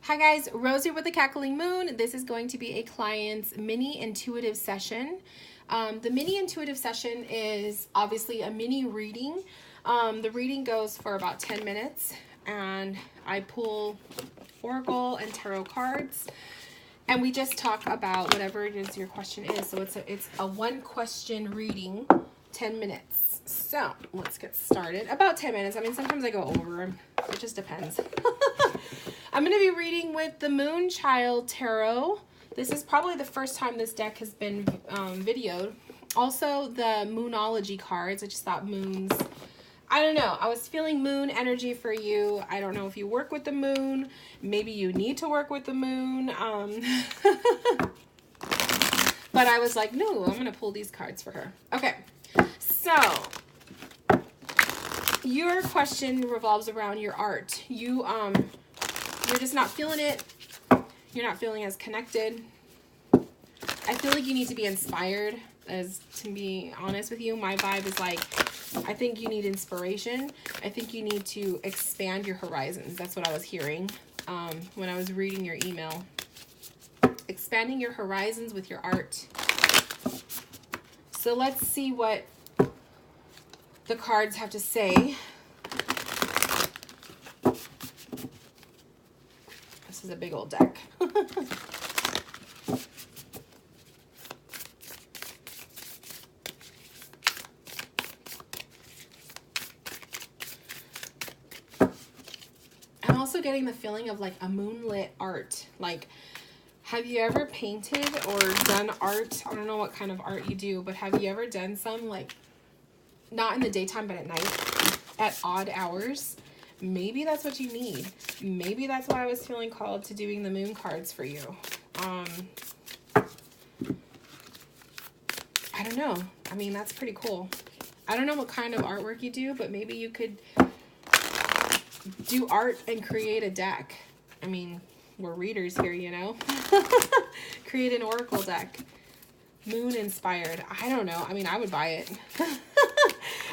Hi guys, Rose here with the Cackling Moon. This is going to be a client's mini intuitive session. The mini intuitive session is obviously a mini reading. The reading goes for about 10 minutes and I pull Oracle and Tarot cards and we just talk about whatever it is your question is. So it's a one question reading, 10 minutes. So let's get started. About 10 minutes. I mean, sometimes I go over. It just depends. I'm going to be reading with the Moonchild Tarot. This is probably the first time this deck has been videoed. Also, the Moonology cards. I just thought moons. I don't know. I was feeling moon energy for you. I don't know if you work with the moon. Maybe you need to work with the moon. But I was like, no, I'm going to pull these cards for her. Okay. So, your question revolves around your art. You're just not feeling it. You're not feeling as connected. I feel like you need to be inspired, to be honest with you. My vibe is like, I think you need inspiration. I think you need to expand your horizons. That's what I was hearing when I was reading your email. Expanding your horizons with your art. So let's see what the cards have to say. This is a big old deck. I'm also getting the feeling of like a moonlit art. Like, have you ever painted or done art? I don't know what kind of art you do, but have you ever done some, like, not in the daytime, but at night, at odd hours? Maybe that's what you need. Maybe that's why I was feeling called to doing the moon cards for you. I don't know. I mean, that's pretty cool. I don't know what kind of artwork you do, but maybe you could do art and create a deck. I mean, we're readers here, you know? Create an oracle deck. Moon inspired. I don't know. I mean, I would buy it.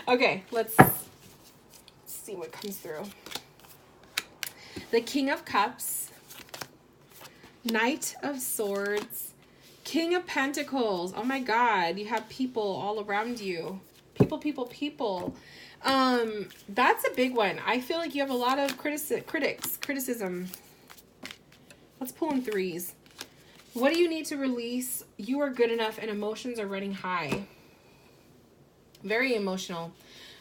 Okay, let's see what comes through. The King of Cups, Knight of Swords, King of Pentacles. Oh my God, you have people all around you. People. That's a big one. I feel like you have a lot of criticism. Let's pull in threes. What do you need to release? You are good enough and emotions are running high. Very emotional.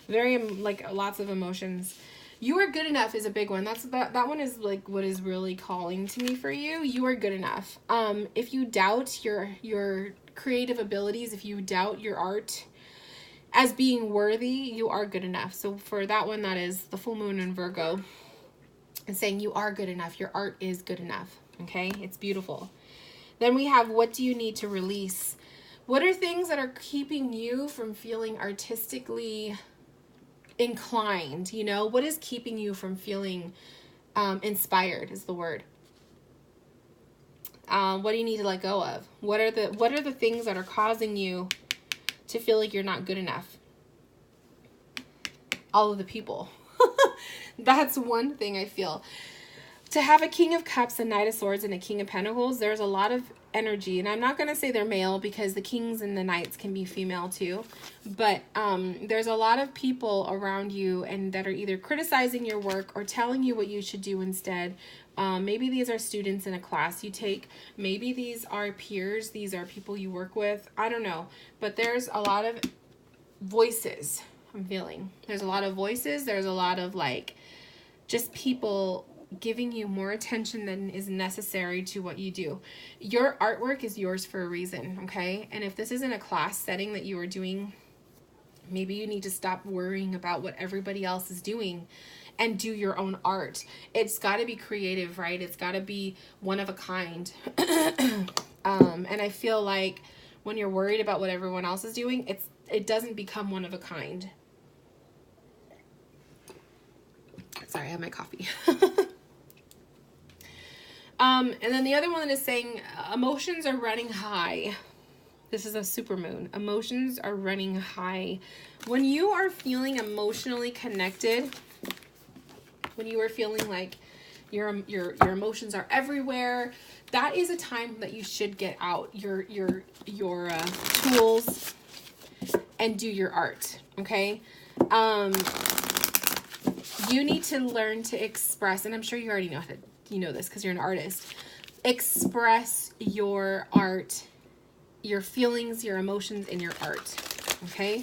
Very, like, lots of emotions. You are good enough is a big one. That one is like what is really calling to me for you. You are good enough. If you doubt your creative abilities, if you doubt your art as being worthy, you are good enough. So for that one, that is the full moon in Virgo. And saying you are good enough. Your art is good enough. Okay? It's beautiful. Then we have, what do you need to release? What are things that are keeping you from feeling artistically inclined? You know, what is keeping you from feeling inspired is the word. What do you need to let go of? What are the things that are causing you to feel like you're not good enough? All of the people. That's one thing I feel. To have a King of Cups, a Knight of Swords, and a King of Pentacles, there's a lot of energy. And I'm not going to say they're male because the kings and the knights can be female too. But there's a lot of people around you and that are either criticizing your work or telling you what you should do instead. Maybe these are students in a class you take. Maybe these are peers. These are people you work with. I don't know. But there's a lot of voices I'm feeling. There's a lot of voices. There's a lot of, like, just people giving you more attention than is necessary to what you do. Your artwork is yours for a reason, okay? And if this isn't a class setting that you are doing, maybe you need to stop worrying about what everybody else is doing and do your own art. It's got to be creative, right? It's got to be one of a kind. And I feel like when you're worried about what everyone else is doing, it doesn't become one of a kind. Sorry, I have my coffee. And then the other one is saying emotions are running high. This is a supermoon. Emotions are running high. When you are feeling emotionally connected, when you are feeling like Your emotions are everywhere. That is a time that you should get out your tools and do your art. Okay. You need to learn to express, and I'm sure you already know how to, you know this because you're an artist. Express your art, your feelings, your emotions in your art. Okay.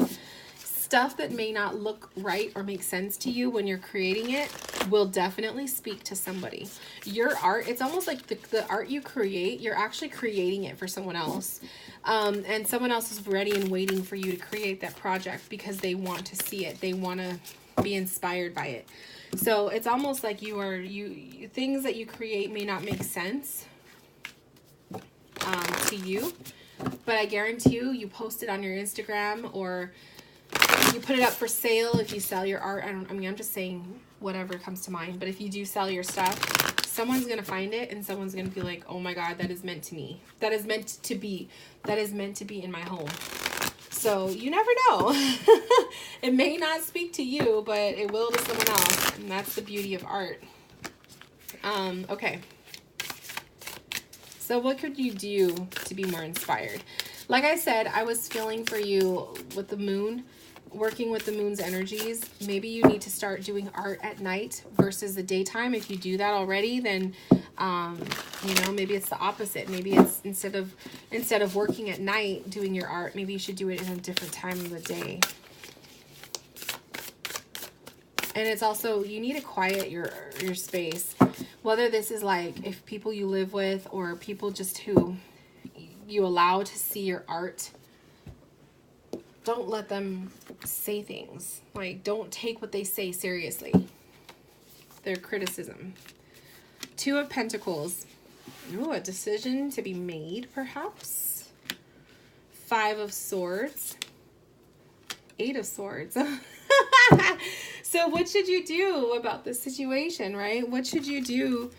Stuff that may not look right or make sense to you when you're creating it will definitely speak to somebody. Your art, it's almost like the art you create, you're actually creating it for someone else. And someone else is ready and waiting for you to create that project because they want to see it. They want to be inspired by it. So it's almost like things that you create may not make sense to you, but I guarantee you post it on your Instagram or you put it up for sale if you sell your art. I'm just saying whatever comes to mind. But if you do sell your stuff, someone's going to find it and someone's going to be like, oh my God, that is meant to me. That is meant to be. That is meant to be in my home. So you never know. It may not speak to you, but it will to someone else. And that's the beauty of art. Okay. So what could you do to be more inspired? Like I said, I was feeling for you with the moon, working with the moon's energies. Maybe you need to start doing art at night versus the daytime. If you do that already, then, you know, maybe it's the opposite. Maybe it's instead of working at night doing your art, maybe you should do it in a different time of the day. And it's also, you need to quiet your space. Whether this is like if people you live with or people just who you allow to see your art, don't let them say things. Like, don't take what they say seriously. Their criticism. 2 of Pentacles. Ooh, a decision to be made, perhaps. 5 of Swords. 8 of Swords. So what should you do about this situation, right? What should you do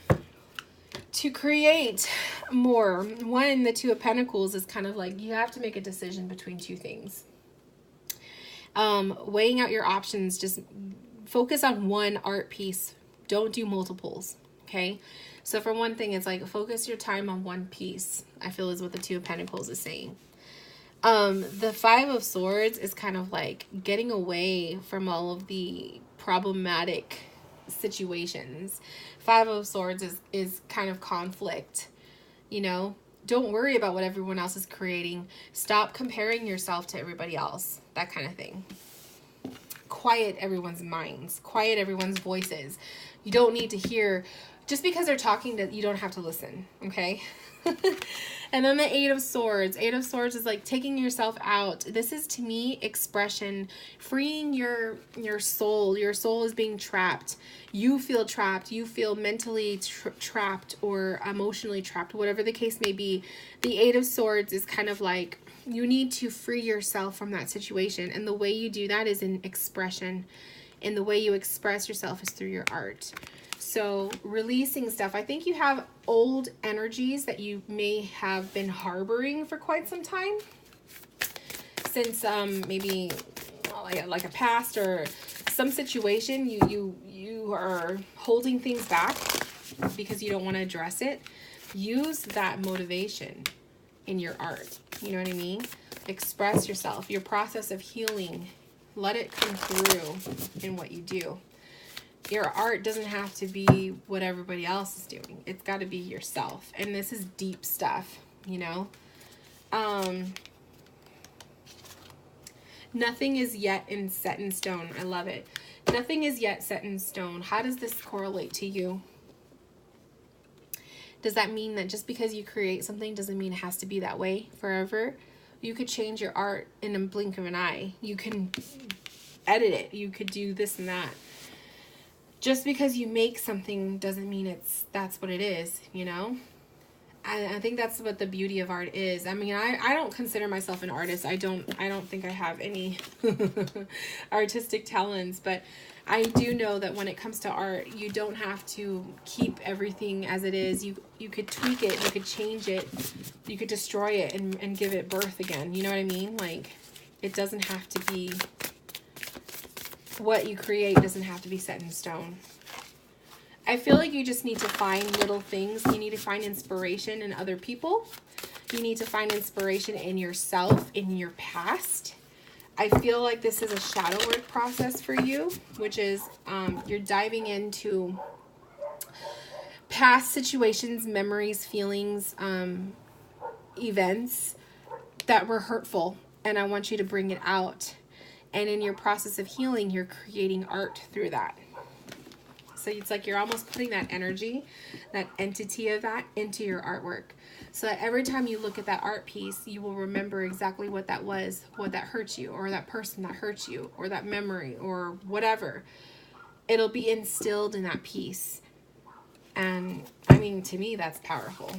to create more? One, the 2 of Pentacles is kind of like you have to make a decision between 2 things. Weighing out your options, just focus on one art piece. Don't do multiples, okay? So for one thing, it's like focus your time on one piece, I feel is what the 2 of Pentacles is saying. The 5 of Swords is kind of like getting away from all of the problematic situations. 5 of Swords is kind of conflict, you know? Don't worry about what everyone else is creating. Stop comparing yourself to everybody else. That kind of thing. Quiet everyone's minds. Quiet everyone's voices. You don't need to hear, just because they're talking, that you don't have to listen, okay? And then the 8 of Swords. 8 of Swords is like taking yourself out. This is, to me, expression, freeing your soul. Your soul is being trapped. You feel trapped. You feel mentally trapped or emotionally trapped, whatever the case may be. The 8 of Swords is kind of like you need to free yourself from that situation. And the way you do that is in expression. And the way you express yourself is through your art. So releasing stuff. I think you have old energies that you may have been harboring for quite some time. Since maybe like a past or some situation, you are holding things back because you don't want to address it. Use that motivation in your art. You know what I mean? Express yourself. Your process of healing. Let it come through in what you do. Your art doesn't have to be what everybody else is doing. It's got to be yourself. And this is deep stuff, you know? Nothing is yet set in stone. I love it. Nothing is yet set in stone. How does this correlate to you? Does that mean that just because you create something doesn't mean it has to be that way forever? You could change your art in a blink of an eye. You can edit it. You could do this and that. Just because you make something doesn't mean that's what it is, you know? I think that's what the beauty of art is. I mean, I don't consider myself an artist. I don't think I have any artistic talents, but I do know that when it comes to art, you don't have to keep everything as it is. You could tweak it, you could change it, you could destroy it and give it birth again. You know what I mean? Like, it doesn't have to be, what you create doesn't have to be set in stone. I feel like you just need to find little things. You need to find inspiration in other people. You need to find inspiration in yourself, in your past. I feel like this is a shadow work process for you, which is you're diving into past situations, memories, feelings, events that were hurtful, and I want you to bring it out. And in your process of healing, you're creating art through that. So it's like you're almost putting that energy, that entity of that into your artwork. So that every time you look at that art piece, you will remember exactly what that was, what that hurt you, or that person that hurt you, or that memory, or whatever. It'll be instilled in that piece. And I mean, to me, that's powerful.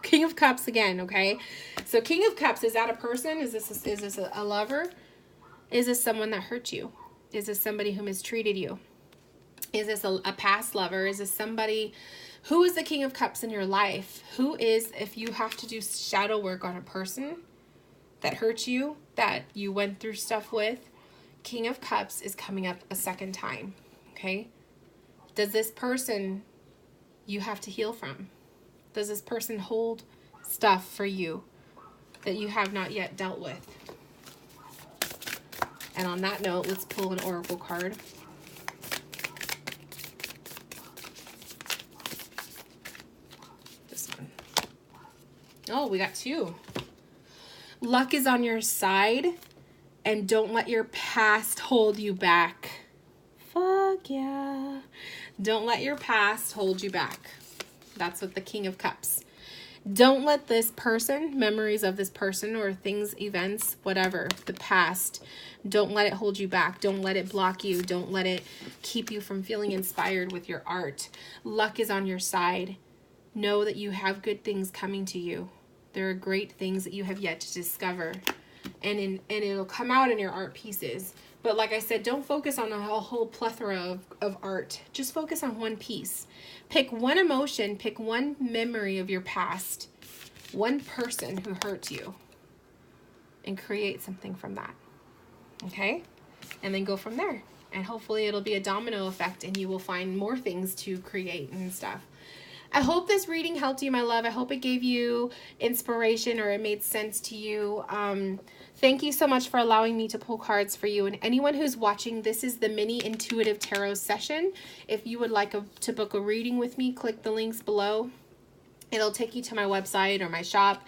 King of Cups again, okay? So King of Cups, is that a person? Is this a lover? Is this someone that hurt you? Is this somebody who mistreated you? Is this a past lover? Is this somebody? Who is the King of Cups in your life? Who is, if you have to do shadow work on a person that hurt you, that you went through stuff with, King of Cups is coming up a second time, okay? Does this person you have to heal from? Does this person hold stuff for you that you have not yet dealt with? And on that note, let's pull an oracle card. This one. Oh, we got two. Luck is on your side, and don't let your past hold you back. Fuck yeah. Don't let your past hold you back. That's what the King of Cups. Don't let this person, memories of this person or things, events, whatever, the past, don't let it hold you back. Don't let it block you. Don't let it keep you from feeling inspired with your art. Luck is on your side. Know that you have good things coming to you. There are great things that you have yet to discover. And it'll come out in your art pieces. But like I said, don't focus on a whole plethora of art. Just focus on one piece. Pick one emotion, pick one memory of your past, one person who hurt you, and create something from that. Okay? And then go from there. And hopefully it'll be a domino effect and you will find more things to create and stuff. I hope this reading helped you, my love. I hope it gave you inspiration or it made sense to you. Thank you so much for allowing me to pull cards for you. And anyone who's watching, this is the mini intuitive tarot session. If you would like to book a reading with me, click the links below. It'll take you to my website or my shop.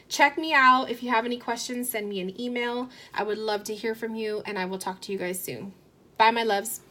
Check me out. If you have any questions, send me an email. I would love to hear from you, and I will talk to you guys soon. Bye, my loves.